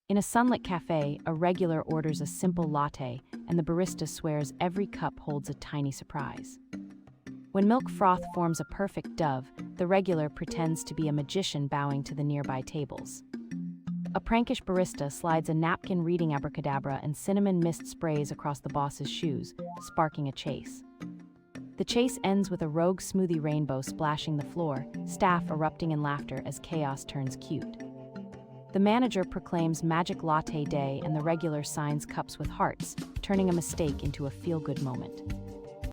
In a sunlit cafe, a regular orders a simple latte, and the barista swears every cup holds a tiny surprise. When milk froth forms a perfect dove, the regular pretends to be a magician bowing to the nearby tables. A prankish barista slides a napkin reading abracadabra and cinnamon mist sprays across the boss's shoes, sparking a chase. The chase ends with a rogue smoothie rainbow splashing the floor, staff erupting in laughter as chaos turns cute. The manager proclaims Magic Latte Day and the regular signs cups with hearts, turning a mistake into a feel-good moment.